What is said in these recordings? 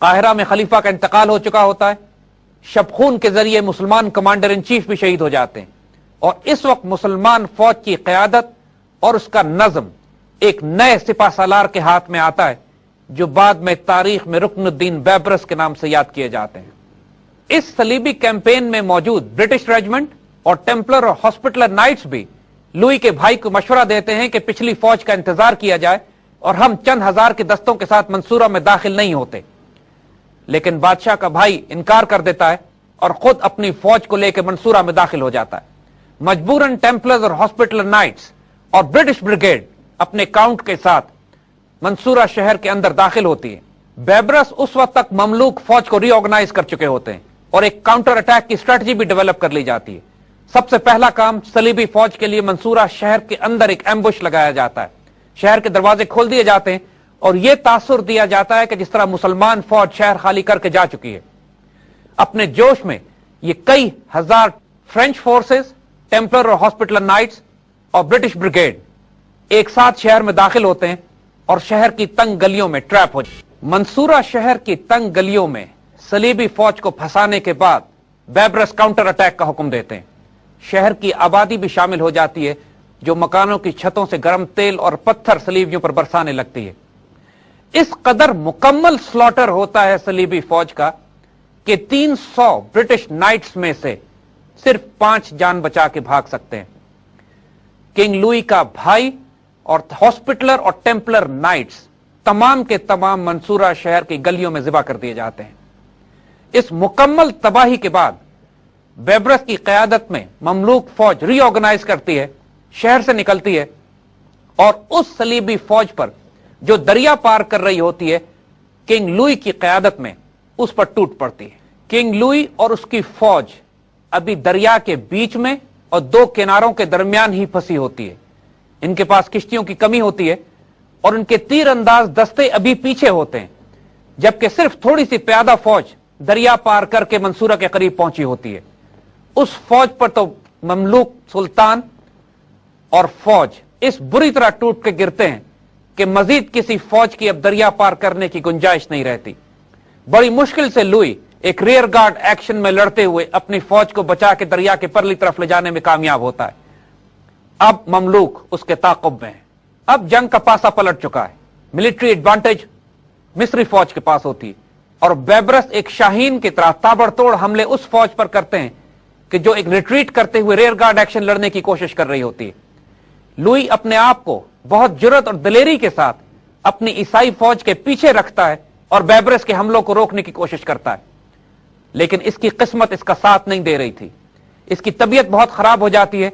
قاہرہ میں خلیفہ کا انتقال ہو چکا ہوتا ہے، شبخون کے ذریعے مسلمان کمانڈر ان چیف بھی شہید ہو جاتے ہیں، اور اس وقت مسلمان فوج کی قیادت اور اس کا نظم ایک نئے سپہ سالار کے ہاتھ میں آتا ہے، جو بعد میں تاریخ میں رکن الدین بیبرس کے نام سے یاد کیے جاتے ہیں۔ اس صلیبی کیمپین میں موجود برٹش ریجمنٹ اور ٹیمپلر اور ہاسپٹلر نائٹس بھی لوئی کے بھائی کو مشورہ دیتے ہیں کہ پچھلی فوج کا انتظار کیا جائے اور ہم چند ہزار کے دستوں کے ساتھ منصورہ میں داخل نہیں ہوتے، لیکن بادشاہ کا بھائی انکار کر دیتا ہے اور خود اپنی فوج کو لے کے منصورہ میں داخل ہو جاتا ہے۔ مجبوراً ٹیمپلرز اور ہاسپٹلر نائٹس اور برٹش بریگیڈ اپنے کاؤنٹ کے ساتھ منصورہ شہر کے اندر داخل ہوتی ہے۔ بیبرس اس وقت تک مملوک فوج کو ری آرگنائز کر چکے ہوتے ہیں اور ایک کاؤنٹر اٹیک کی اسٹریٹجی بھی ڈیولپ کر لی جاتی ہے۔ سب سے پہلا کام صلیبی فوج کے لیے منصورہ شہر کے اندر ایک ایمبوش لگایا جاتا ہے، شہر کے دروازے کھول دیے جاتے ہیں اور یہ تاثر دیا جاتا ہے کہ جس طرح مسلمان فوج شہر خالی کر کے جا چکی ہے۔ اپنے جوش میں یہ کئی ہزار فرینچ فورسز، ٹیمپلر اور ہاسپٹلر نائٹس اور برٹش بریگیڈ ایک ساتھ شہر میں داخل ہوتے ہیں اور شہر کی تنگ گلیوں میں ٹریپ ہو جاتے ہیں۔ منصورہ شہر کی تنگ گلیوں میں صلیبی فوج کو پھنسانے کے بعد بیبرس کاؤنٹر اٹیک کا حکم دیتے ہیں۔ شہر کی آبادی بھی شامل ہو جاتی ہے، جو مکانوں کی چھتوں سے گرم تیل اور پتھر صلیبیوں پر برسانے لگتی ہے۔ اس قدر مکمل سلاٹر ہوتا ہے صلیبی فوج کا کہ 300 برٹش نائٹس میں سے صرف 5 جان بچا کے بھاگ سکتے ہیں۔ کنگ لوئی کا بھائی اور ہاسپٹلر اور ٹیمپلر نائٹس تمام کے تمام منصورہ شہر کی گلیوں میں ذبح کر دیے جاتے ہیں۔ اس مکمل تباہی کے بعد بیبرس کی قیادت میں مملوک فوج ری آرگنائز کرتی ہے، شہر سے نکلتی ہے اور اس صلیبی فوج پر جو دریا پار کر رہی ہوتی ہے کنگ لوئی کی قیادت میں اس پر ٹوٹ پڑتی ہے۔ کنگ لوئی اور اس کی فوج ابھی دریا کے بیچ میں اور 2 کناروں کے درمیان ہی پھنسی ہوتی ہے۔ ان کے پاس کشتیوں کی کمی ہوتی ہے اور ان کے تیر انداز دستے ابھی پیچھے ہوتے ہیں، جبکہ صرف تھوڑی سی پیادہ فوج دریا پار کر کے منصورہ کے قریب پہنچی ہوتی ہے۔ اس فوج پر تو مملوک سلطان اور فوج اس بری طرح ٹوٹ کے گرتے ہیں کہ مزید کسی فوج کی اب دریا پار کرنے کی گنجائش نہیں رہتی۔ بڑی مشکل سے لوئی ایک ریئر گارڈ ایکشن میں لڑتے ہوئے اپنی فوج کو بچا کے دریا کے پرلی طرف لے جانے میں کامیاب ہوتا ہے۔ اب مملوک اس کے تعاقب میں ہیں۔ اب جنگ کا پاسا پلٹ چکا ہے، ملٹری ایڈوانٹیج مصری فوج کے پاس ہوتی ہے اور بیبرس ایک شاہین کی طرح تابڑ توڑ حملے اس فوج پر کرتے ہیں کہ جو ایک ریٹریٹ کرتے ہوئے ریئر گارڈ ایکشن لڑنے کی کوشش کر رہی ہوتی ہے۔ لوئی اپنے آپ کو بہت جرات اور دلیری کے ساتھ اپنی عیسائی فوج کے پیچھے رکھتا ہے اور بیبرس کے حملوں کو روکنے کی کوشش کرتا ہے، لیکن اس کی قسمت اس کا ساتھ نہیں دے رہی تھی۔ اس کی طبیعت بہت خراب ہو جاتی ہے،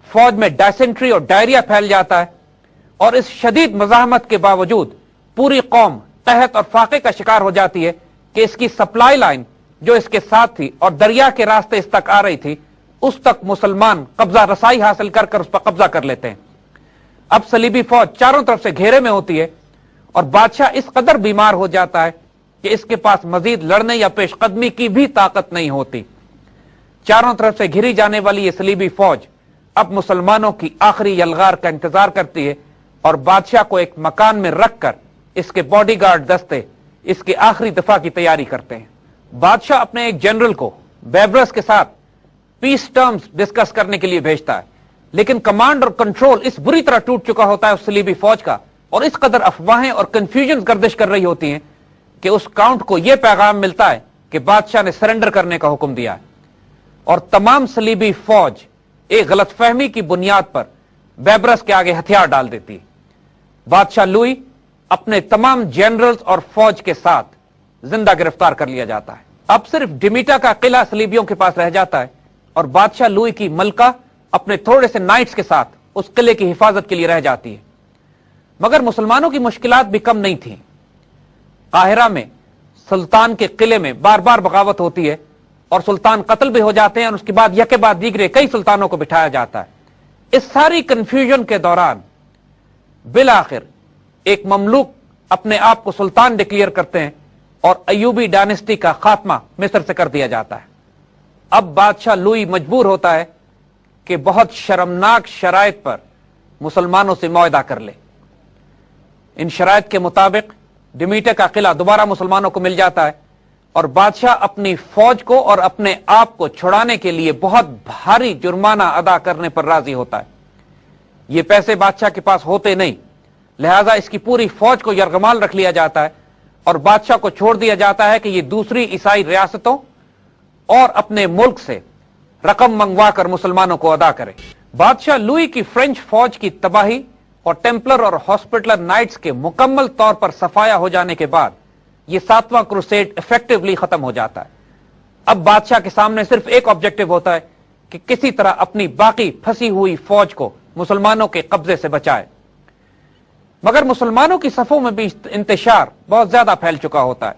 فوج میں ڈائسنٹری اور ڈائریا پھیل جاتا ہے اور اس شدید مزاحمت کے باوجود پوری قوم قحط اور فاقے کا شکار ہو جاتی ہے کہ اس کی سپلائی لائن جو اس کے ساتھ تھی اور دریا کے راستے اس تک آ رہی تھی، اس تک مسلمان قبضہ رسائی حاصل کر کر اس پر قبضہ کر لیتے ہیں۔ اب صلیبی فوج چاروں طرف سے گھیرے میں ہوتی ہے اور بادشاہ اس قدر بیمار ہو جاتا ہے کہ اس کے پاس مزید لڑنے یا پیش قدمی کی بھی طاقت نہیں ہوتی۔ چاروں طرف سے گھری جانے والی یہ صلیبی فوج اب مسلمانوں کی آخری یلغار کا انتظار کرتی ہے اور بادشاہ کو ایک مکان میں رکھ کر اس کے باڈی گارڈ دستے اس کے آخری دفاع کی تیاری کرتے ہیں۔ بادشاہ اپنے ایک جنرل کو بیبرس کے ساتھ پیس ٹرمز ڈسکس کرنے کے لیے بھیجتا ہے، لیکن کمانڈ اور کنٹرول اس بری طرح ٹوٹ چکا ہوتا ہے اس صلیبی فوج کا اور اس قدر افواہیں اور کنفیوژن گردش کر رہی ہوتی ہیں کہ اس کاؤنٹ کو یہ پیغام ملتا ہے کہ بادشاہ نے سرنڈر کرنے کا حکم دیا ہے اور تمام صلیبی فوج ایک غلط فہمی کی بنیاد پر بیبرس کے آگے ہتھیار ڈال دیتی ہے۔ بادشاہ لوئی اپنے تمام جنرلز اور فوج کے ساتھ زندہ گرفتار کر لیا جاتا ہے۔ اب صرف ڈیمیٹا کا قلعہ صلیبیوں کے پاس رہ جاتا ہے اور بادشاہ لوئی کی ملکہ اپنے تھوڑے سے نائٹس کے ساتھ اس قلعے کی حفاظت کے لیے رہ جاتی ہے۔ مگر مسلمانوں کی مشکلات بھی کم نہیں تھیں۔ قاہرہ میں سلطان کے قلعے میں بار بار بغاوت ہوتی ہے اور سلطان قتل بھی ہو جاتے ہیں اور اس کے بعد یکے بعد دیگرے کئی سلطانوں کو بٹھایا جاتا ہے۔ اس ساری کنفیوژن کے دوران بالآخر ایک مملوک اپنے آپ کو سلطان ڈکلیئر کرتے ہیں اور ایوبی ڈائنسٹی کا خاتمہ مصر سے کر دیا جاتا ہے۔ اب بادشاہ لوئی مجبور ہوتا ہے کہ بہت شرمناک شرائط پر مسلمانوں سے معاہدہ کر لے۔ ان شرائط کے مطابق ڈیمیٹر کا قلعہ دوبارہ مسلمانوں کو مل جاتا ہے اور بادشاہ اپنی فوج کو اور اپنے آپ کو چھڑانے کے لیے بہت بھاری جرمانہ ادا کرنے پر راضی ہوتا ہے۔ یہ پیسے بادشاہ کے پاس ہوتے نہیں، لہذا اس کی پوری فوج کو یرغمال رکھ لیا جاتا ہے اور بادشاہ کو چھوڑ دیا جاتا ہے کہ یہ دوسری عیسائی ریاستوں اور اپنے ملک سے رقم منگوا کر مسلمانوں کو ادا کرے۔ بادشاہ لوئی کی فرینچ فوج کی تباہی اور ٹیمپلر اور ہاسپٹلر نائٹس کے مکمل طور پر صفایا ہو جانے کے بعد یہ 7واں کروسیڈ افیکٹولی ختم ہو جاتا ہے۔ اب بادشاہ کے سامنے صرف ایک آبجیکٹو ہوتا ہے کہ کسی طرح اپنی باقی پھنسی ہوئی فوج کو مسلمانوں کے قبضے سے بچائے، مگر مسلمانوں کی صفوں میں بھی انتشار بہت زیادہ پھیل چکا ہوتا ہے۔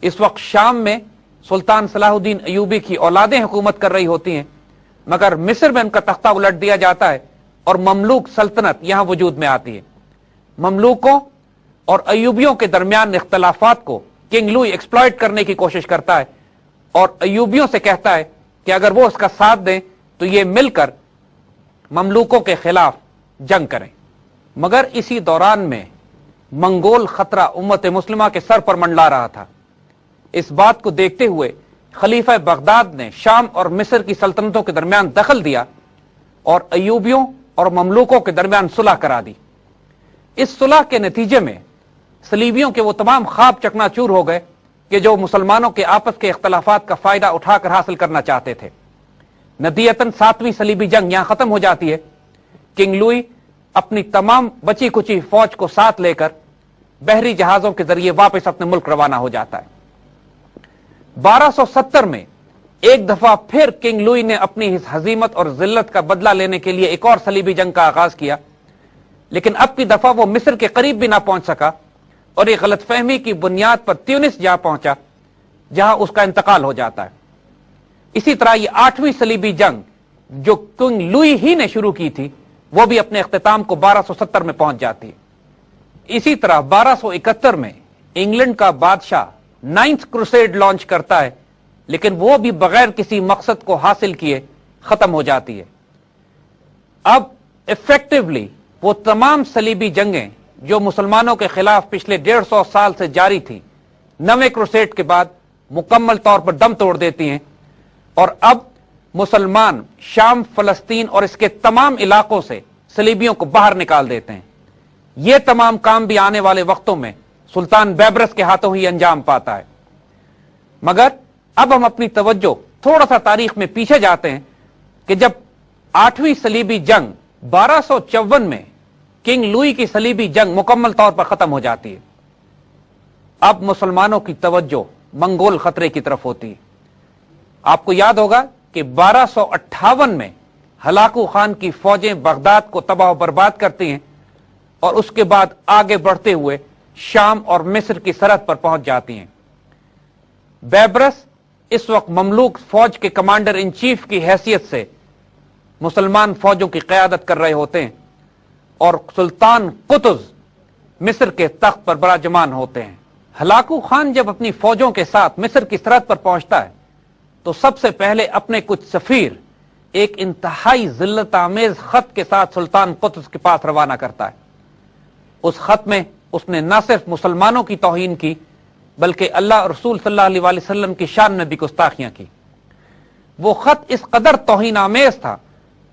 اس وقت شام میں سلطان صلاح الدین ایوبی کی اولادیں حکومت کر رہی ہوتی ہیں، مگر مصر میں ان کا تختہ الٹ دیا جاتا ہے اور مملوک سلطنت یہاں وجود میں آتی ہے۔ مملوکوں اور ایوبیوں کے درمیان اختلافات کو کنگ لوئی ایکسپلائٹ کرنے کی کوشش کرتا ہے اور ایوبیوں سے کہتا ہے کہ اگر وہ اس کا ساتھ دیں تو یہ مل کر مملوکوں کے خلاف جنگ کریں۔ مگر اسی دوران میں منگول خطرہ امت مسلمہ کے سر پر منڈلا رہا تھا۔ اس بات کو دیکھتے ہوئے خلیفہ بغداد نے شام اور مصر کی سلطنتوں کے درمیان دخل دیا اور ایوبیوں اور مملوکوں کے درمیان صلح کرا دی۔ اس صلح کے نتیجے میں صلیبیوں کے وہ تمام خواب چکنا چور ہو گئے کہ جو مسلمانوں کے آپس کے اختلافات کا فائدہ اٹھا کر حاصل کرنا چاہتے تھے۔ نتیجتاً 7ویں صلیبی جنگ یہاں ختم ہو جاتی ہے۔ کنگ لوئی اپنی تمام بچی کچی فوج کو ساتھ لے کر بحری جہازوں کے ذریعے واپس اپنے ملک روانہ ہو جاتا ہے۔ 1270 میں ایک دفعہ پھر کنگ لوئی نے اپنی اس ہزیمت اور ذلت کا بدلہ لینے کے لیے ایک اور صلیبی جنگ کا آغاز کیا، لیکن اب کی دفعہ وہ مصر کے قریب بھی نہ پہنچ سکا اور ایک غلط فہمی کی بنیاد پر تیونس جا پہنچا، جہاں اس کا انتقال ہو جاتا ہے۔ اسی طرح یہ 8ویں صلیبی جنگ جو کنگ لوئی ہی نے شروع کی تھی وہ بھی اپنے اختتام کو 1270 میں پہنچ جاتی ہے۔ اسی طرح 1271 میں انگلینڈ کا بادشاہ 9th کروسیڈ لانچ کرتا ہے، لیکن وہ بھی بغیر کسی مقصد کو حاصل کیے ختم ہو جاتی ہے۔ اب ایفیکٹولی وہ تمام صلیبی جنگیں جو مسلمانوں کے خلاف پچھلے 150 سال سے جاری تھی 9ویں کروسیڈ کے بعد مکمل طور پر دم توڑ دیتی ہیں اور اب مسلمان شام، فلسطین اور اس کے تمام علاقوں سے صلیبیوں کو باہر نکال دیتے ہیں۔ یہ تمام کام بھی آنے والے وقتوں میں سلطان بیبرس کے ہاتھوں ہی انجام پاتا ہے۔ مگر اب ہم اپنی توجہ تھوڑا سا تاریخ میں پیچھے جاتے ہیں کہ جب 8ویں صلیبی جنگ 1254 میں کنگ لوئی کی صلیبی جنگ مکمل طور پر ختم ہو جاتی ہے، اب مسلمانوں کی توجہ منگول خطرے کی طرف ہوتی ہے۔ آپ کو یاد ہوگا کہ 1258 میں ہلاکو خان کی فوجیں بغداد کو تباہ و برباد کرتی ہیں اور اس کے بعد آگے بڑھتے ہوئے شام اور مصر کی سرحد پر پہنچ جاتی ہیں۔ بیبرس اس وقت مملوک فوج کے کمانڈر ان چیف کی حیثیت سے مسلمان فوجوں کی قیادت کر رہے ہوتے ہیں اور سلطان قطز مصر کے تخت پر براجمان ہوتے ہیں۔ ہلاکو خان جب اپنی فوجوں کے ساتھ مصر کی سرحد پر پہنچتا ہے تو سب سے پہلے اپنے کچھ سفیر ایک انتہائی ذلت آمیز خط کے ساتھ سلطان قطز کے پاس روانہ کرتا ہے۔ اس خط میں اس نے نہ صرف مسلمانوں کی توہین کی بلکہ اللہ اور رسول صلی اللہ علیہ وسلم کی شان میں بھی گستاخیاں کی۔ وہ خط اس قدر توہین آمیز تھا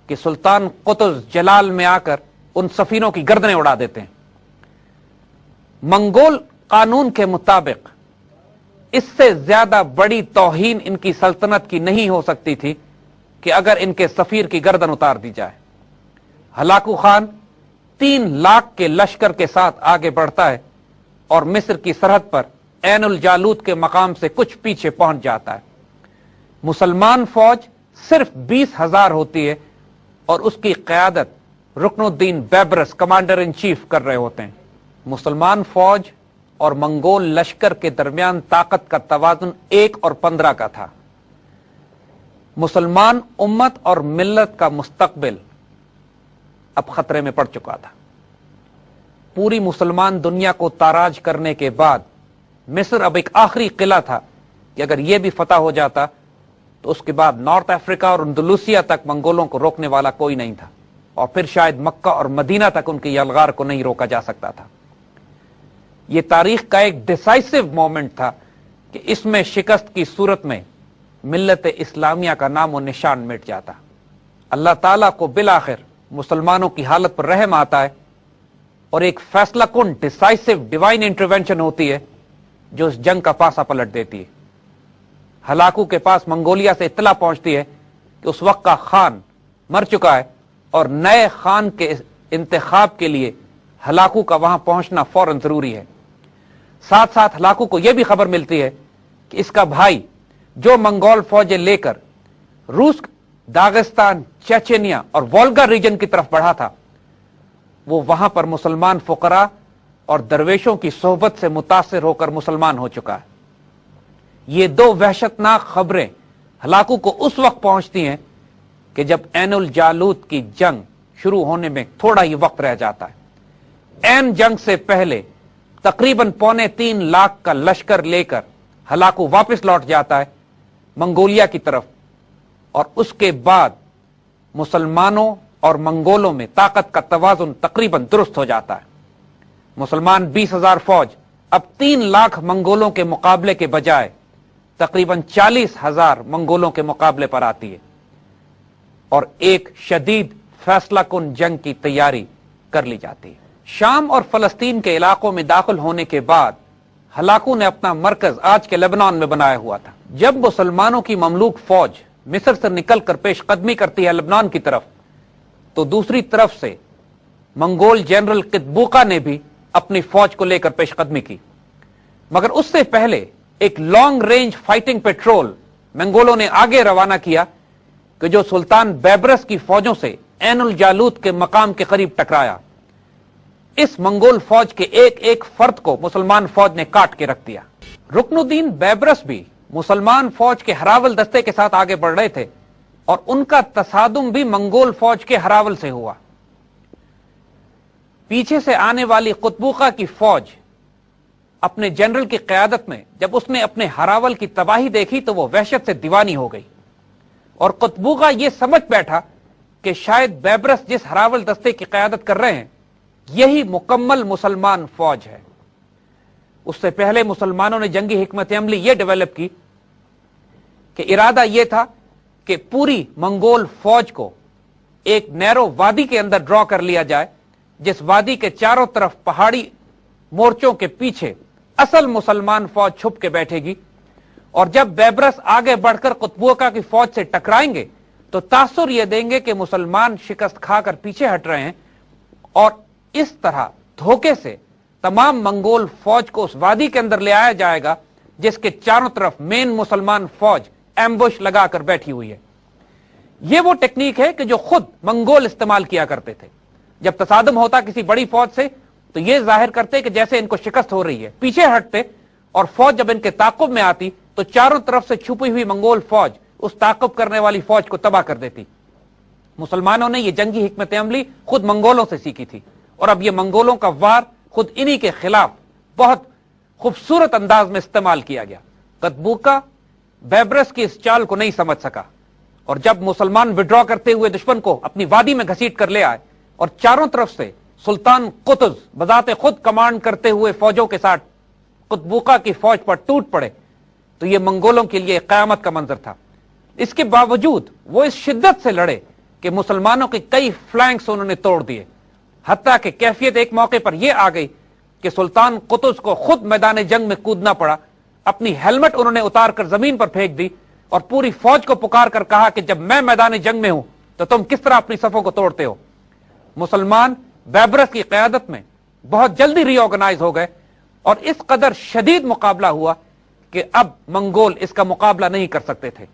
کہ سلطان قطز جلال میں آ کر ان سفیروں کی گردنیں اڑا دیتے ہیں۔ منگول قانون کے مطابق اس سے زیادہ بڑی توہین ان کی سلطنت کی نہیں ہو سکتی تھی کہ اگر ان کے سفیر کی گردن اتار دی جائے۔ ہلاکو خان 3 لاکھ کے لشکر کے ساتھ آگے بڑھتا ہے اور مصر کی سرحد پر عین الجالوت کے مقام سے کچھ پیچھے پہنچ جاتا ہے۔ مسلمان فوج صرف 20,000 ہوتی ہے اور اس کی قیادت رکن الدین بیبرس کمانڈر ان چیف کر رہے ہوتے ہیں۔ مسلمان فوج اور منگول لشکر کے درمیان طاقت کا توازن 1 اور 15 کا تھا۔ مسلمان امت اور ملت کا مستقبل اب خطرے میں پڑ چکا تھا۔ پوری مسلمان دنیا کو تاراج کرنے کے بعد مصر اب ایک آخری قلعہ تھا کہ اگر یہ بھی فتح ہو جاتا تو اس کے بعد نارتھ افریقہ اور اندلوسیہ تک منگولوں کو روکنے والا کوئی نہیں تھا، اور پھر شاید مکہ اور مدینہ تک ان کی یلغار کو نہیں روکا جا سکتا تھا۔ یہ تاریخ کا ایک ڈیسائسو مومنٹ تھا کہ اس میں شکست کی صورت میں ملت اسلامیہ کا نام و نشان مٹ جاتا. اللہ تعالیٰ کو بالآخر مسلمانوں کی حالت پر رحم آتا ہے اور ایک فیصلہ کن ڈیسائسو ڈیوائن انٹروینشن ہوتی ہے جو اس جنگ کا پاسا پلٹ دیتی ہے. ہلاکو کے پاس منگولیا سے اطلاع پہنچتی ہے کہ اس وقت کا خان مر چکا ہے اور نئے خان کے انتخاب کے لیے ہلاکو کا وہاں پہنچنا فوراً ضروری ہے. ساتھ ساتھ ہلاکو کو یہ بھی خبر ملتی ہے کہ اس کا بھائی جو منگول فوجیں لے کر روس، داغستان، چیچینیا اور وولگا ریجن کی طرف بڑھا تھا، وہ وہاں پر مسلمان فقراء اور درویشوں کی صحبت سے متاثر ہو کر مسلمان ہو چکا ہے. یہ دو وحشتناک خبریں ہلاکو کو اس وقت پہنچتی ہیں کہ جب عین الجالوت کی جنگ شروع ہونے میں تھوڑا ہی وقت رہ جاتا ہے. عین جنگ سے پہلے تقریباً 3.25 لاکھ کا لشکر لے کر ہلاکو واپس لوٹ جاتا ہے منگولیا کی طرف، اور اس کے بعد مسلمانوں اور منگولوں میں طاقت کا توازن تقریباً درست ہو جاتا ہے. مسلمان 20,000 فوج اب 3 لاکھ منگولوں کے مقابلے کے بجائے تقریباً 40,000 منگولوں کے مقابلے پر آتی ہے اور ایک شدید فیصلہ کن جنگ کی تیاری کر لی جاتی ہے. شام اور فلسطین کے علاقوں میں داخل ہونے کے بعد ہلاکو نے اپنا مرکز آج کے لبنان میں بنایا ہوا تھا. جب مسلمانوں کی مملوک فوج مصر سے نکل کر پیش قدمی کرتی ہے لبنان کی طرف، تو دوسری طرف سے منگول جنرل قطبوقہ نے بھی اپنی فوج کو لے کر پیش قدمی کی. مگر اس سے پہلے ایک لانگ رینج فائٹنگ پیٹرول منگولوں نے آگے روانہ کیا کہ جو سلطان بیبرس کی فوجوں سے عین الجالوت کے مقام کے قریب ٹکرایا. اس منگول فوج کے ایک ایک فرد کو مسلمان فوج نے کاٹ کے رکھ دیا. رکن الدین بیبرس بھی مسلمان فوج کے ہراول دستے کے ساتھ آگے بڑھ رہے تھے اور ان کا تصادم بھی منگول فوج کے ہراول سے ہوا. پیچھے سے آنے والی قطبوقہ کی فوج اپنے جنرل کی قیادت میں جب اس نے اپنے ہراول کی تباہی دیکھی تو وہ وحشت سے دیوانی ہو گئی اور قطبوقہ یہ سمجھ بیٹھا کہ شاید بیبرس جس ہراول دستے کی قیادت کر رہے ہیں یہی مکمل مسلمان فوج ہے. اس سے پہلے مسلمانوں نے جنگی حکمت عملی یہ ڈیولپ کی کہ ارادہ یہ تھا کہ پوری منگول فوج کو ایک نیرو وادی کے اندر ڈرا کر لیا جائے، جس وادی کے چاروں طرف پہاڑی مورچوں کے پیچھے اصل مسلمان فوج چھپ کے بیٹھے گی، اور جب بیبرس آگے بڑھ کر قطبوقہ کی فوج سے ٹکرائیں گے تو تاثر یہ دیں گے کہ مسلمان شکست کھا کر پیچھے ہٹ رہے ہیں، اور اس طرح دھوکے سے تمام منگول فوج کو اس وادی کے اندر لے آیا جائے گا جس کے چاروں طرف مین مسلمان فوج ایمبوش لگا کر بیٹھی ہوئی ہے. یہ وہ ٹیکنیک ہے کہ جو خود منگول استعمال کیا کرتے تھے. جب تصادم ہوتا کسی بڑی فوج سے تو یہ ظاہر کرتے کہ جیسے ان کو شکست ہو رہی ہے، پیچھے ہٹتے، اور فوج جب ان کے تعاقب میں آتی تو چاروں طرف سے چھپی ہوئی منگول فوج اس تعاقب کرنے والی فوج کو تباہ کر دیتی. مسلمانوں نے یہ جنگی حکمت عملی خود منگولوں سے سیکھی تھی اور اب یہ منگولوں کا وار خود انہی کے خلاف بہت خوبصورت انداز میں استعمال کیا گیا. قطبوقہ بیبرس کی اس چال کو نہیں سمجھ سکا اور جب مسلمان وڈرا کرتے ہوئے دشمن کو اپنی وادی میں گھسیٹ کر لے آئے اور چاروں طرف سے سلطان قطز بذات خود کمانڈ کرتے ہوئے فوجوں کے ساتھ قطبوقہ کی فوج پر ٹوٹ پڑے تو یہ منگولوں کے لیے قیامت کا منظر تھا. اس کے باوجود وہ اس شدت سے لڑے کہ مسلمانوں کے کئی فلینکس انہوں نے توڑ دیے، حتیٰ کہ کیفیت ایک موقع پر یہ آ گئی کہ سلطان قطز کو خود میدان جنگ میں کودنا پڑا. اپنی ہیلمٹ انہوں نے اتار کر زمین پر پھینک دی اور پوری فوج کو پکار کر کہا کہ جب میں میدان جنگ میں ہوں تو تم کس طرح اپنی صفوں کو توڑتے ہو. مسلمان بیبرس کی قیادت میں بہت جلدی ری آرگنائز ہو گئے اور اس قدر شدید مقابلہ ہوا کہ اب منگول اس کا مقابلہ نہیں کر سکتے تھے.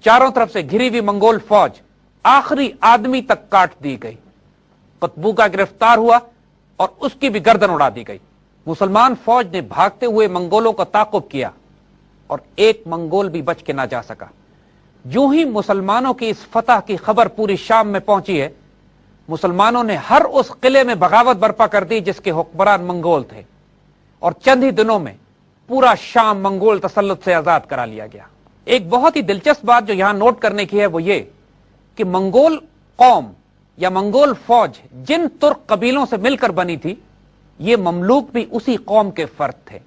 چاروں طرف سے گھری ہوئی منگول فوج آخری آدمی تک کاٹ دی گئی. قطبوقہ گرفتار ہوا اور اس کی بھی گردن اڑا دی گئی. مسلمان فوج نے بھاگتے ہوئے منگولوں کا تعاقب کیا اور ایک منگول بھی بچ کے نہ جا سکا. جو ہی مسلمانوں کی اس فتح کی خبر پوری شام میں پہنچی ہے، مسلمانوں نے ہر اس قلعے میں بغاوت برپا کر دی جس کے حکمران منگول تھے اور چند ہی دنوں میں پورا شام منگول تسلط سے آزاد کرا لیا گیا. ایک بہت ہی دلچسپ بات جو یہاں نوٹ کرنے کی ہے وہ یہ کہ منگول قوم یا منگول فوج جن ترک قبیلوں سے مل کر بنی تھی یہ مملوک بھی اسی قوم کے فرد تھے،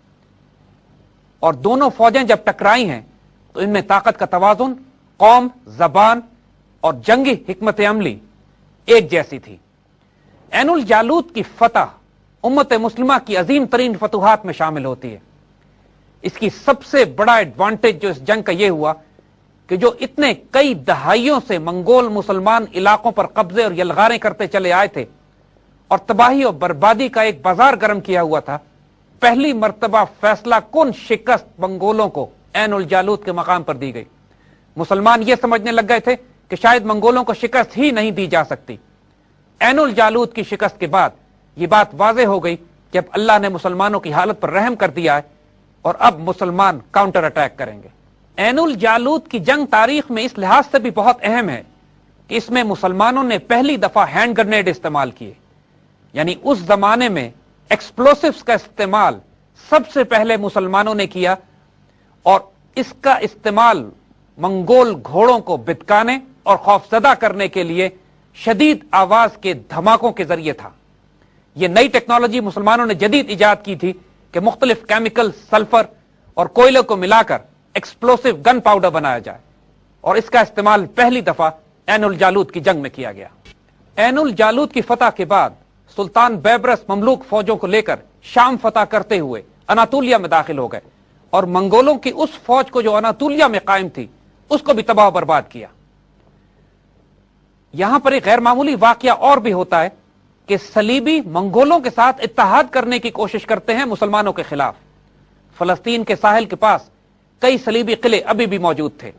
اور دونوں فوجیں جب ٹکرائی ہیں تو ان میں طاقت کا توازن، قوم، زبان اور جنگی حکمت عملی ایک جیسی تھی۔ عین الجالوت کی فتح امت مسلمہ کی عظیم ترین فتوحات میں شامل ہوتی ہے۔ اس کی سب سے بڑا ایڈوانٹیج جو اس جنگ کا یہ ہوا کہ جو اتنے کئی دہائیوں سے منگول مسلمان علاقوں پر قبضے اور یلغاریں کرتے چلے آئے تھے اور تباہی اور بربادی کا ایک بازار گرم کیا ہوا تھا، پہلی مرتبہ فیصلہ کن شکست منگولوں کو عین الجالوت کے مقام پر دی گئی۔ مسلمان یہ سمجھنے لگ گئے تھے کہ شاید منگولوں کو شکست ہی نہیں دی جا سکتی۔ عین الجالوت کی شکست کے بعد یہ بات واضح ہو گئی کہ اب اللہ نے مسلمانوں کی حالت پر رحم کر دیا ہے اور اب مسلمان کاؤنٹر اٹیک کریں گے۔ عین الجالوت کی جنگ تاریخ میں اس لحاظ سے بھی بہت اہم ہے کہ اس میں مسلمانوں نے پہلی دفعہ ہینڈ گرنیڈ استعمال کیے، یعنی اس زمانے میں ایکسپلوسیوز کا استعمال سب سے پہلے مسلمانوں نے کیا، اور اس کا استعمال منگول گھوڑوں کو بتکانے اور خوفزدہ کرنے کے لیے شدید آواز کے دھماکوں کے ذریعے تھا۔ یہ نئی ٹیکنالوجی مسلمانوں نے جدید ایجاد کی تھی کہ مختلف کیمیکل، سلفر اور کوئلے کو ملا کر ایکسپلوسیو گن پاؤڈر بنایا جائے، اور اس کا استعمال پہلی دفعہ عین الجالوت کی جنگ میں کیا گیا۔ عین الجالوت کی فتح کے بعد سلطان بیبرس مملوک فوجوں کو لے کر شام فتح کرتے ہوئے اناطولیہ میں داخل ہو گئے، اور منگولوں کی اس فوج کو جو اناطولیہ میں قائم تھی اس کو بھی تباہ و برباد کیا۔ یہاں پر ایک غیر معمولی واقعہ اور بھی ہوتا ہے کہ صلیبی منگولوں کے ساتھ اتحاد کرنے کی کوشش کرتے ہیں مسلمانوں کے خلاف۔ فلسطین کے ساحل کے پاس کئی صلیبی قلعے ابھی بھی موجود تھے۔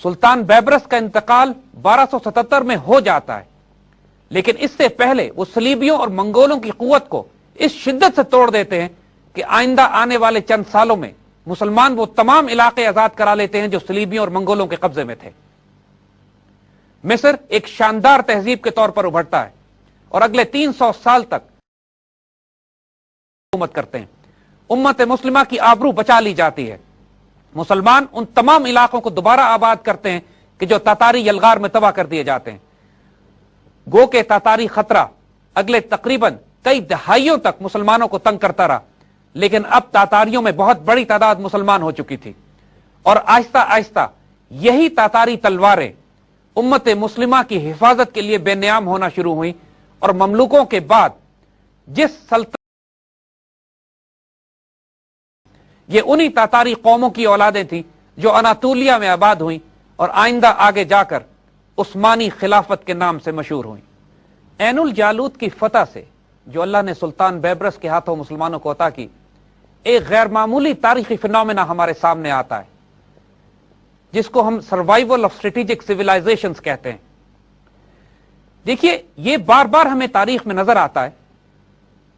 سلطان بیبرس کا انتقال 1277 میں ہو جاتا ہے، لیکن اس سے پہلے وہ صلیبیوں اور منگولوں کی قوت کو اس شدت سے توڑ دیتے ہیں کہ آئندہ آنے والے چند سالوں میں مسلمان وہ تمام علاقے آزاد کرا لیتے ہیں جو صلیبیوں اور منگولوں کے قبضے میں تھے۔ مصر ایک شاندار تہذیب کے طور پر ابھرتا ہے اور اگلے 300 سال تک حکومت کرتے ہیں۔ امت مسلمہ کی آبرو بچا لی جاتی ہے۔ مسلمان ان تمام علاقوں کو دوبارہ آباد کرتے ہیں کہ جو تاتاری یلغار میں تباہ کر دیے جاتے ہیں۔ گو کہ تاتاری خطرہ اگلے تقریباً کئی دہائیوں تک مسلمانوں کو تنگ کرتا رہا، لیکن اب تاتاریوں میں بہت بڑی تعداد مسلمان ہو چکی تھی، اور آہستہ آہستہ یہی تاتاری تلواریں امت مسلمہ کی حفاظت کے لیے بے نیام ہونا شروع ہوئی، اور مملوکوں کے بعد جس سلطنت یہ انہی تاتاری قوموں کی اولادیں تھیں جو اناطولیہ میں آباد ہوئیں اور آئندہ آگے جا کر عثمانی خلافت کے نام سے مشہور ہوئیں۔ عین الجالوت کی فتح سے جو اللہ نے سلطان بیبرس کے ہاتھوں مسلمانوں کو عطا کی، ایک غیر معمولی تاریخی فینومینا ہمارے سامنے آتا ہے جس کو ہم سروائیول آف اسٹریٹجک سیولائزیشنز کہتے ہیں۔ دیکھیے، یہ بار بار ہمیں تاریخ میں نظر آتا ہے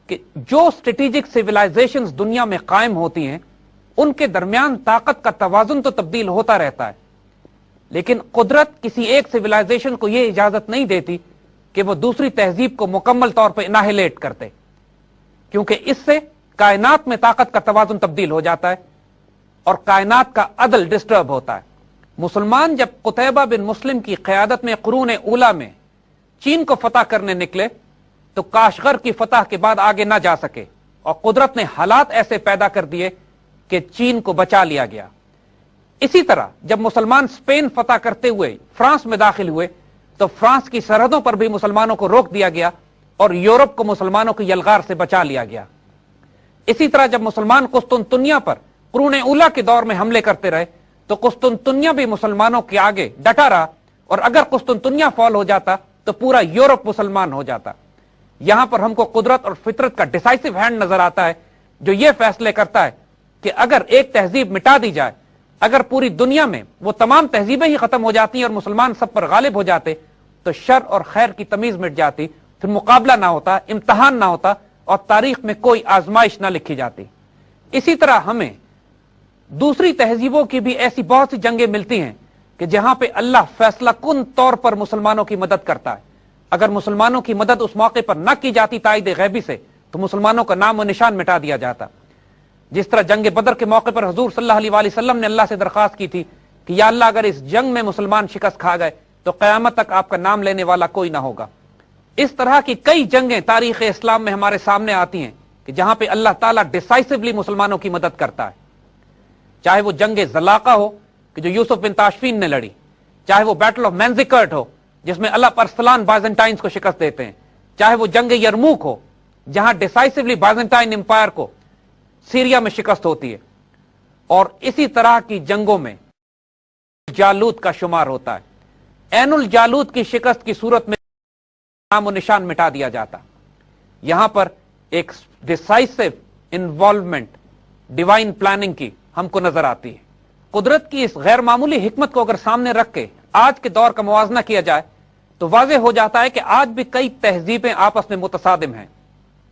کہ جو اسٹریٹجک سیولائزیشنز دنیا میں قائم ہوتی ہیں ان کے درمیان طاقت کا توازن تو تبدیل ہوتا رہتا ہے، لیکن قدرت کسی ایک سیولائزیشن کو یہ اجازت نہیں دیتی کہ وہ دوسری تہذیب کو مکمل طور پر اناہیلیٹ کرتے، کیونکہ اس سے کائنات میں طاقت کا توازن تبدیل ہو جاتا ہے اور کائنات کا عدل ڈسٹرب ہوتا ہے۔ مسلمان جب قتیبہ بن مسلم کی قیادت میں قرون اولا میں چین کو فتح کرنے نکلے تو کاشغر کی فتح کے بعد آگے نہ جا سکے، اور قدرت نے حالات ایسے پیدا کر دیے کہ چین کو بچا لیا گیا۔ اسی طرح جب مسلمان اسپین فتح کرتے ہوئے فرانس میں داخل ہوئے تو فرانس کی سرحدوں پر بھی مسلمانوں کو روک دیا گیا اور یورپ کو مسلمانوں کی یلغار سے بچا لیا گیا۔ اسی طرح جب مسلمان قسطنطنیہ پر قرون اولا کے دور میں حملے کرتے رہے تو قسطنطنیہ بھی مسلمانوں کے آگے ڈٹا رہا، اور اگر قسطنطنیہ فال ہو جاتا تو پورا یورپ مسلمان ہو جاتا۔ یہاں پر ہم کو قدرت اور فطرت کا ڈیسائسو ہینڈ نظر آتا ہے جو یہ فیصلے کرتا ہے کہ اگر ایک تہذیب مٹا دی جائے، اگر پوری دنیا میں وہ تمام تہذیبیں ہی ختم ہو جاتی ہیں اور مسلمان سب پر غالب ہو جاتے تو شر اور خیر کی تمیز مٹ جاتی، پھر مقابلہ نہ ہوتا، امتحان نہ ہوتا، اور تاریخ میں کوئی آزمائش نہ لکھی جاتی۔ اسی طرح ہمیں دوسری تہذیبوں کی بھی ایسی بہت سی جنگیں ملتی ہیں کہ جہاں پہ اللہ فیصلہ کن طور پر مسلمانوں کی مدد کرتا ہے۔ اگر مسلمانوں کی مدد اس موقع پر نہ کی جاتی تائید غیبی سے تو مسلمانوں کا نام و نشان مٹا دیا جاتا۔ جس طرح جنگ بدر کے موقع پر حضور صلی اللہ علیہ وآلہ وسلم نے اللہ سے درخواست کی تھی کہ یا اللہ اگر اس جنگ میں مسلمان شکست کھا گئے تو قیامت تک آپ کا نام لینے والا کوئی نہ ہوگا۔ اس طرح کی کئی جنگیں تاریخ اسلام میں ہمارے سامنے آتی ہیں کہ جہاں پہ اللہ تعالیٰ ڈیسائسولی مسلمانوں کی مدد کرتا ہے، چاہے وہ جنگ زلاقہ ہو کہ جو یوسف بن تاشفین نے لڑی، چاہے وہ بیٹل آف مینزیکرٹ ہو جس میں اللہ پرسلان بائزنٹائنز کو شکست دیتے ہیں، چاہے وہ جنگ یرموک ہو جہاں ڈیسائسولی بائزنٹائن امپائر کو سیریا میں شکست ہوتی ہے، اور اسی طرح کی جنگوں میں جالوت کا شمار ہوتا ہے۔ عین الجالوت کی شکست کی صورت میں نام و نشان مٹا دیا جاتا۔ یہاں پر ایک ڈیسائسو انوالومنٹ ڈیوائن پلاننگ کی ہم کو نظر آتی ہے۔ قدرت کی اس غیر معمولی حکمت کو اگر سامنے رکھ کے آج کے دور کا موازنہ کیا جائے تو واضح ہو جاتا ہے کہ آج بھی کئی تہذیبیں آپس میں متصادم ہیں۔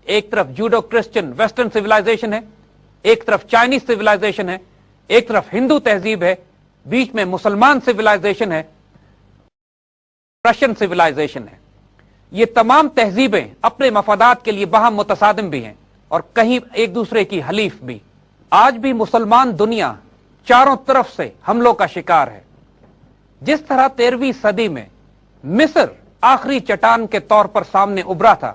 ایک طرف جوڈو کرسچن ویسٹرن سویلائزیشن ہے، ایک طرف چائنیز سویلائزیشن ہے، ایک طرف ہندو تہذیب ہے، بیچ میں مسلمان سویلائزیشن ہے، رشین سویلائزیشن ہے۔ یہ تمام تہذیبیں اپنے مفادات کے لیے باہم متصادم بھی ہیں اور کہیں ایک دوسرے کی حلیف بھی۔ آج بھی مسلمان دنیا چاروں طرف سے حملوں کا شکار ہے۔ جس طرح 13ویں صدی میں مصر آخری چٹان کے طور پر سامنے ابھرا تھا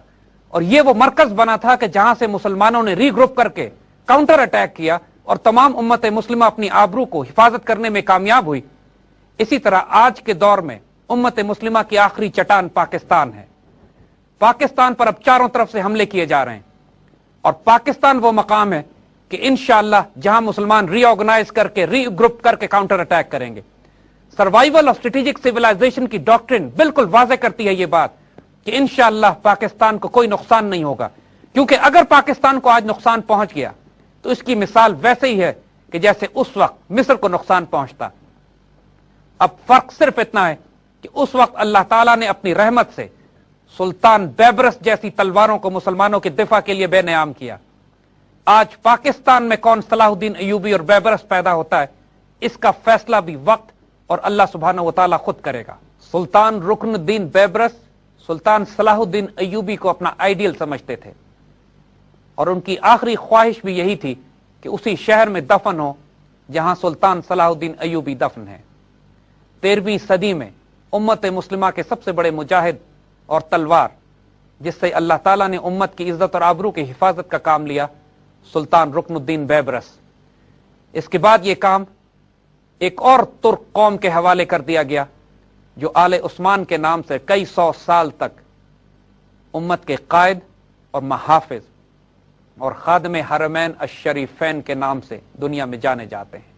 اور یہ وہ مرکز بنا تھا کہ جہاں سے مسلمانوں نے ری گروپ کر کے کاؤنٹر اٹیک کیا اور تمام امت مسلمہ اپنی آبرو کو حفاظت کرنے میں کامیاب ہوئی، اسی طرح آج کے دور میں امت مسلمہ کی آخری چٹان پاکستان ہے۔ پاکستان پر اب چاروں طرف سے حملے کیے جا رہے ہیں اور پاکستان وہ مقام ہے کہ انشاءاللہ جہاں مسلمان ری آرگنائز کر کے ری گروپ کر کے کاؤنٹر اٹیک کریں گے۔ سروائیول آف اسٹریٹجک سیولائزیشن کی ڈاکٹرن بالکل واضح کرتی ہے یہ بات کہ انشاءاللہ پاکستان کو کوئی نقصان نہیں ہوگا، کیونکہ اگر پاکستان کو آج نقصان پہنچ گیا تو اس کی مثال ویسے ہی ہے کہ جیسے اس وقت مصر کو نقصان پہنچتا۔ اب فرق صرف اتنا ہے کہ اس وقت اللہ تعالیٰ نے اپنی رحمت سے سلطان بیبرس جیسی تلواروں کو مسلمانوں کے دفاع کے لیے بے نیام کیا۔ آج پاکستان میں کون صلاح الدین ایوبی اور بیبرس پیدا ہوتا ہے، اس کا فیصلہ بھی وقت اور اللہ سبحانہ و تعالیٰ خود کرے گا۔ سلطان رکن الدین بیبرس سلطان صلاح الدین ایوبی کو اپنا آئیڈیل سمجھتے تھے اور ان کی آخری خواہش بھی یہی تھی کہ اسی شہر میں دفن ہو جہاں سلطان صلاح الدین ایوبی دفن ہے۔ 13ویں صدی میں امت مسلمہ کے سب سے بڑے مجاہد اور تلوار جس سے اللہ تعالیٰ نے امت کی عزت اور آبرو کی حفاظت کا کام لیا، سلطان رکن الدین بیبرس۔ اس کے بعد یہ کام ایک اور ترک قوم کے حوالے کر دیا گیا جو آل عثمان کے نام سے کئی سو سال تک امت کے قائد اور محافظ اور خادم حرمین الشریفین کے نام سے دنیا میں جانے جاتے ہیں۔